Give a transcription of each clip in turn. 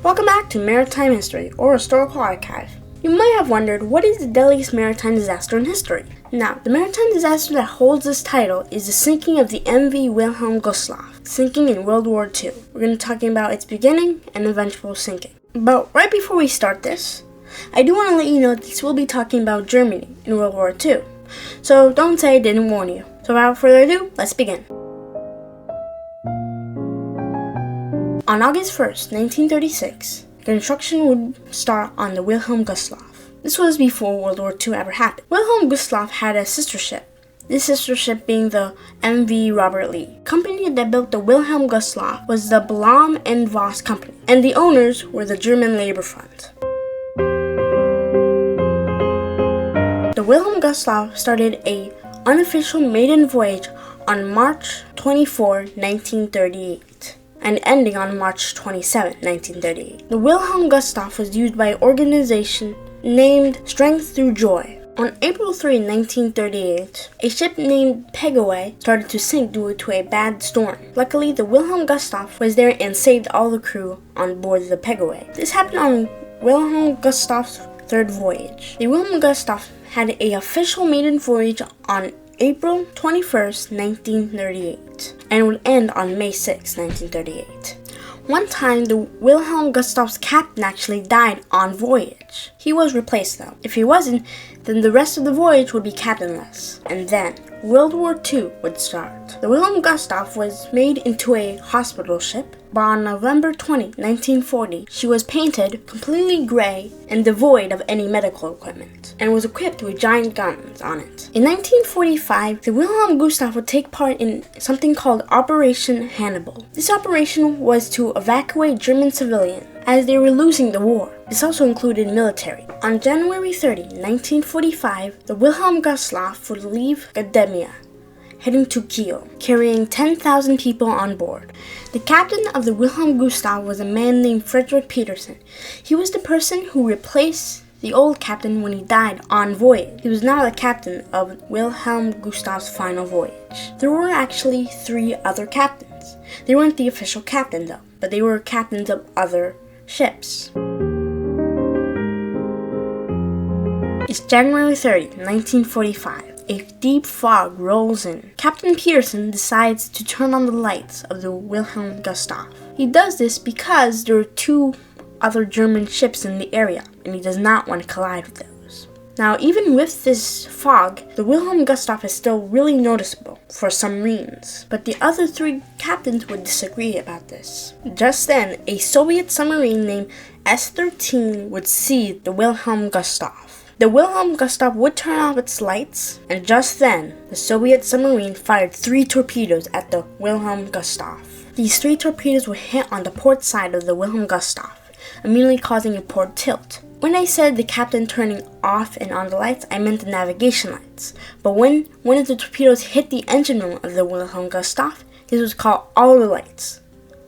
Welcome back to Maritime History, or Historical Archive. You might have wondered, what is the deadliest maritime disaster in history? Now, the maritime disaster that holds this title is the sinking of the MV Wilhelm Gustloff, sinking in World War II. We're going to be talking about its beginning and eventual sinking. But right before we start this, I do want to let you know that this will be talking about Germany in World War II. So don't say I didn't warn you. So without further ado, let's begin. On August 1st, 1936, construction would start on the Wilhelm Gustloff. This was before World War II ever happened. Wilhelm Gustloff had a sister ship, this sister ship being the MV Robert Lee. The company that built the Wilhelm Gustloff was the Blom and Voss Company, and the owners were the German Labor Front. The Wilhelm Gustloff started an unofficial maiden voyage on March 24, 1938. And ending on March 27, 1938. The Wilhelm Gustloff was used by an organization named Strength Through Joy. On April 3, 1938, a ship named Pegaway started to sink due to a bad storm. Luckily, the Wilhelm Gustloff was there and saved all the crew on board the Pegaway. This happened on Wilhelm Gustloff's third voyage. The Wilhelm Gustloff had an official maiden voyage on April 21st, 1938, and would end on May 6, 1938. One time, the Wilhelm Gustloff's captain actually died on voyage. He was replaced though. If he wasn't, then the rest of the voyage would be captainless. And then, World War II would start. The Wilhelm Gustloff was made into a hospital ship, but on November 20, 1940, she was painted completely gray and devoid of any medical equipment, and was equipped with giant guns on it. In 1945, the Wilhelm Gustloff would take part in something called Operation Hannibal. This operation was to evacuate German civilians as they were losing the war. This also included military. On January 30, 1945, the Wilhelm Gustloff would leave Gdynia, heading to Kiel, carrying 10,000 people on board. The captain of the Wilhelm Gustloff was a man named Frederick Peterson. He was the person who replaced the old captain when he died on voyage. He was now the captain of Wilhelm Gustloff's final voyage. There were actually 3 other captains. They weren't the official captain though, but they were captains of other ships. It's January 30, 1945. A deep fog rolls in. Captain Peterson decides to turn on the lights of the Wilhelm Gustloff. He does this because there are 2 other German ships in the area, and he does not want to collide with those. Now, even with this fog, the Wilhelm Gustloff is still really noticeable for some reasons, but the other 3 captains would disagree about this. Just then, a Soviet submarine named S-13 would see the Wilhelm Gustloff. The Wilhelm Gustloff would turn off its lights, and just then, the Soviet submarine fired 3 torpedoes at the Wilhelm Gustloff. These 3 torpedoes would hit on the port side of the Wilhelm Gustloff, immediately causing a port tilt. When I said the captain turning off and on the lights, I meant the navigation lights. But when one of the torpedoes hit the engine room of the Wilhelm Gustloff, this would call all the lights.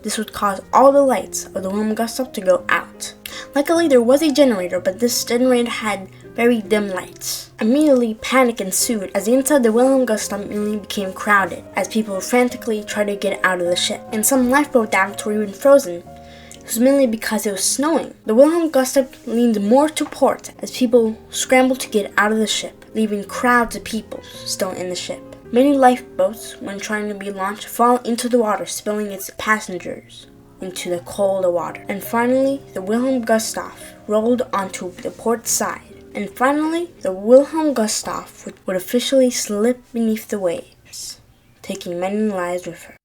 This would cause all the lights of the Wilhelm Gustloff to go out. Luckily, there was a generator, but this generator had very dim lights. Immediately, panic ensued as the inside of the Wilhelm Gustloff immediately became crowded as people frantically tried to get out of the ship. And some lifeboat davits were even frozen. It was mainly because it was snowing. The Wilhelm Gustloff leaned more to port as people scrambled to get out of the ship, leaving crowds of people still in the ship. Many lifeboats, when trying to be launched, fall into the water, spilling its passengers into the cold water. And finally, the Wilhelm Gustloff rolled onto the port side. And finally, the Wilhelm Gustloff would officially slip beneath the waves, taking many lives with her.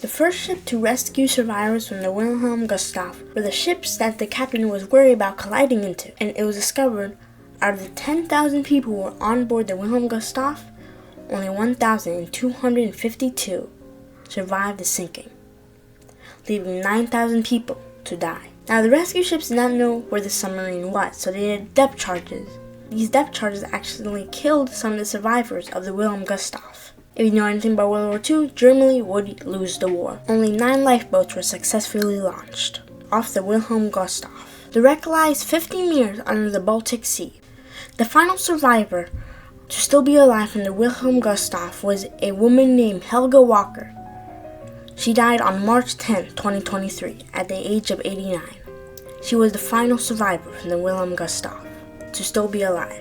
The first ship to rescue survivors from the Wilhelm Gustloff were the ships that the captain was worried about colliding into, and it was discovered out of the 10,000 people who were on board the Wilhelm Gustloff, only 1,252 survived the sinking, leaving 9,000 people to die. Now, the rescue ships did not know where the submarine was, so they did depth charges. These depth charges actually killed some of the survivors of the Wilhelm Gustloff. If you know anything about World War II, Germany would lose the war. Only 9 lifeboats were successfully launched off the Wilhelm Gustloff. The wreck lies 50 meters under the Baltic Sea. The final survivor to still be alive from the Wilhelm Gustloff was a woman named Helga Walker. She died on March 10, 2023, at the age of 89. She was the final survivor from the Wilhelm Gustloff to still be alive.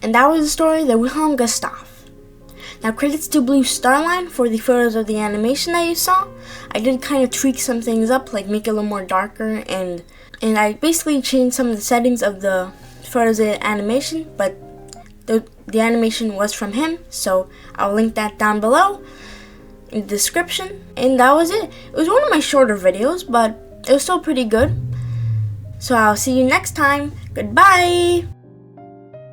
And that was the story of the Wilhelm Gustloff. Now, credits to Blue Starline for the photos of the animation that you saw. I did kind of tweak some things up, like make it a little more darker, and I basically changed some of the settings of the photos of the animation, but the animation was from him, so I'll link that down below in the description. And that was it. It was one of my shorter videos, but it was still pretty good. So I'll see you next time. Goodbye!